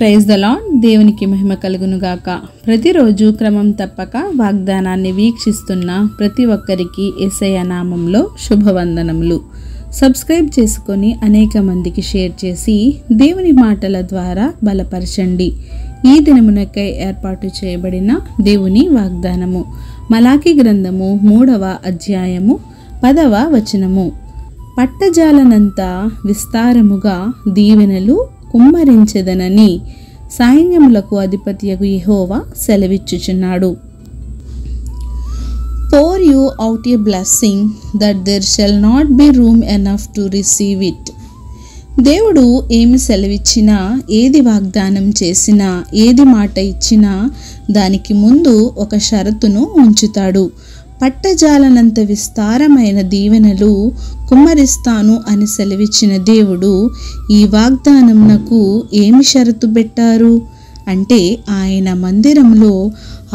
Praise the lord. దేవునికి మహిమ కలుగును గాక. ప్రతిరోజు క్రమం తప్పక వాగ్దానాన్ని వీక్షిస్తున్న ప్రతి ఒక్కరికి యేసయ్య నామంలో శుభవందనములు. సబ్స్క్రైబ్ చేసుకొని అనేక మందికి షేర్ చేసి దేవుని మాటల ద్వారా బలపరచండి. ఈ దినమునకై ఏర్పాటు చేయబడిన దేవుని వాగ్దానము మలాకి గ్రంథము 3వ అధ్యాయము 10వ వచనము. పట్టజాలనంత విస్తారముగా దీవెనలు కుమ్మరించెదనని సైన్యములకు అధిపతియగు యెహోవా సెలవిచ్చుచున్నాడు. Pour you out a blessing that there shall not be room enough to receive it. దేవుడు ఏమి సెలవిచ్చినా, ఏది వాగ్దానం చేసినా, ఏది మాట ఇచ్చినా దానికి ముందు ఒక షరతును ఉంచుతాడు. పట్టజాలనంత విస్తారమైన దీవెనలు కుమ్మరిస్తాను అని సెలవిచ్చిన దేవుడు ఈ వాగ్దానంనకు ఏమి షరతు పెట్టారు అంటే, ఆయన మందిరంలో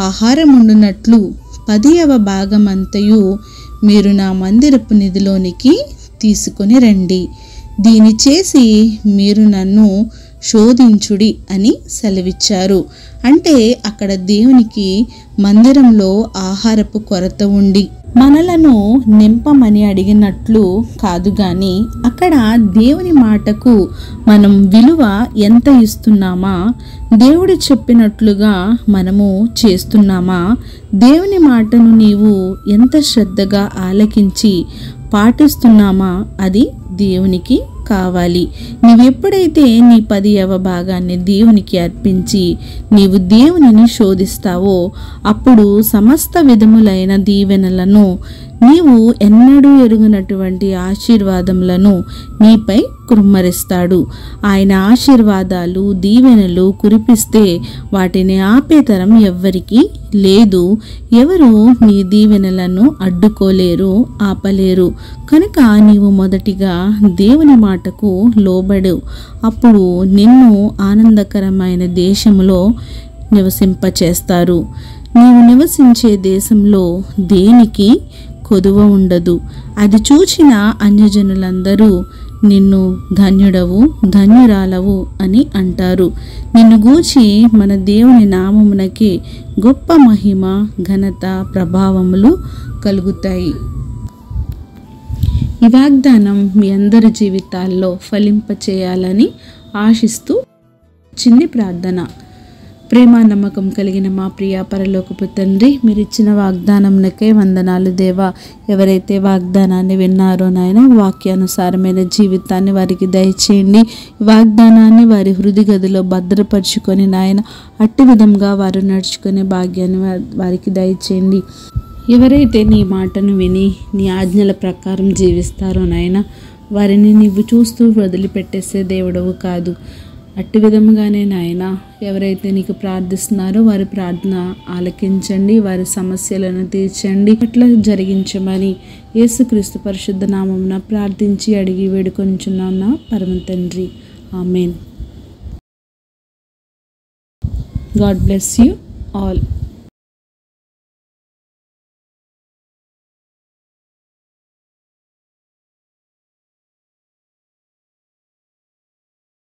ఆహారం ఉండునట్లు 10వ భాగమంతయు మీరు నా మందిరపు నిధిలోనికి తీసుకొని రండి. దీని చేసి మీరు నన్ను శోధించుడి అని సెలవిచ్చారు. అంటే అక్కడ దేవునికి మందిరంలో ఆహారపు కొరత ఉండి మనలను నింపమని అడిగినట్లు కాదు, కానీ అక్కడ దేవుని మాటకు మనం విలువ ఎంత ఇస్తున్నామా, దేవుడు చెప్పినట్లుగా మనము చేస్తున్నామా, దేవుని మాటను నీవు ఎంత శ్రద్ధగా ఆలకించి పాటిస్తున్నామా, అది దేవునికి కావాలి. నీవెప్పుడైతే నీ 10వ భాగాన్ని దేవునికి అర్పించి నీవు దేవునిని శోధిస్తావో అప్పుడు సమస్త విధములైన దీవెనలను, నీవు ఎన్నడూ ఎరుగనటువంటి ఆశీర్వాదములను నీపై కుమ్మరిస్తాడు. ఆయన ఆశీర్వాదాలు, దీవెనలు కురిపిస్తే వాటిని ఆపేతరం ఎవ్వరికీ లేదు. ఎవరు నీ దీవెనలను అడ్డుకోలేరు, ఆపలేరు. కనుక నీవు మొదటిగా దేవుని మాటకు లోబడు. అప్పుడు నిన్ను ఆనందకరమైన దేశములో నివసింపచేస్తారు. నీవు నివసించే దేశంలో దేనికి కొదువ ఉండదు. అది చూచిన అన్యజనులందరూ నిన్ను ధన్యుడవు, ధన్యురాలవు అని అంటారు. నిన్ను గూర్చి మన దేవుని నామమునకి గొప్ప మహిమ, ఘనత, ప్రభావములు కలుగుతాయి. ఈ వాగ్దానం మీ అందరి జీవితాల్లో ఫలింపచేయాలని ఆశిస్తూ చిన్ని ప్రార్థన. ప్రేమ నమ్మకం కలిగిన మా ప్రియ పరలోకపు తండ్రి, మీరు ఇచ్చిన వాగ్దానంకై వందనాలు దేవా. ఎవరైతే వాగ్దానాన్ని విన్నారో నాయన, వాక్యానుసారమైన జీవితాన్ని వారికి దయచేయండి. వాగ్దానాన్ని వారి హృదయ గదిలో భద్రపరుచుకొని నాయన అట్టి విధంగా వారు నడుచుకునే భాగ్యాన్ని వారికి దయచేయండి. ఎవరైతే నీ మాటను విని నీ ఆజ్ఞల ప్రకారం జీవిస్తారో నాయన, వారిని నీవు చూస్తూ వదిలిపెట్టేసే దేవుడవు కాదు. అట్టి విధముగానే నాయన, ఎవరైతే నీకు ప్రార్థిస్తున్నారో వారి ప్రార్థన ఆలకించండి, వారి సమస్యలను తీర్చండి, అట్లా జరిగించమని యేసుక్రీస్తు పరిశుద్ధ నామమున ప్రార్థించి అడిగి వేడుకొనిచున్నాను పరమ తండ్రి. Amen. God bless you all.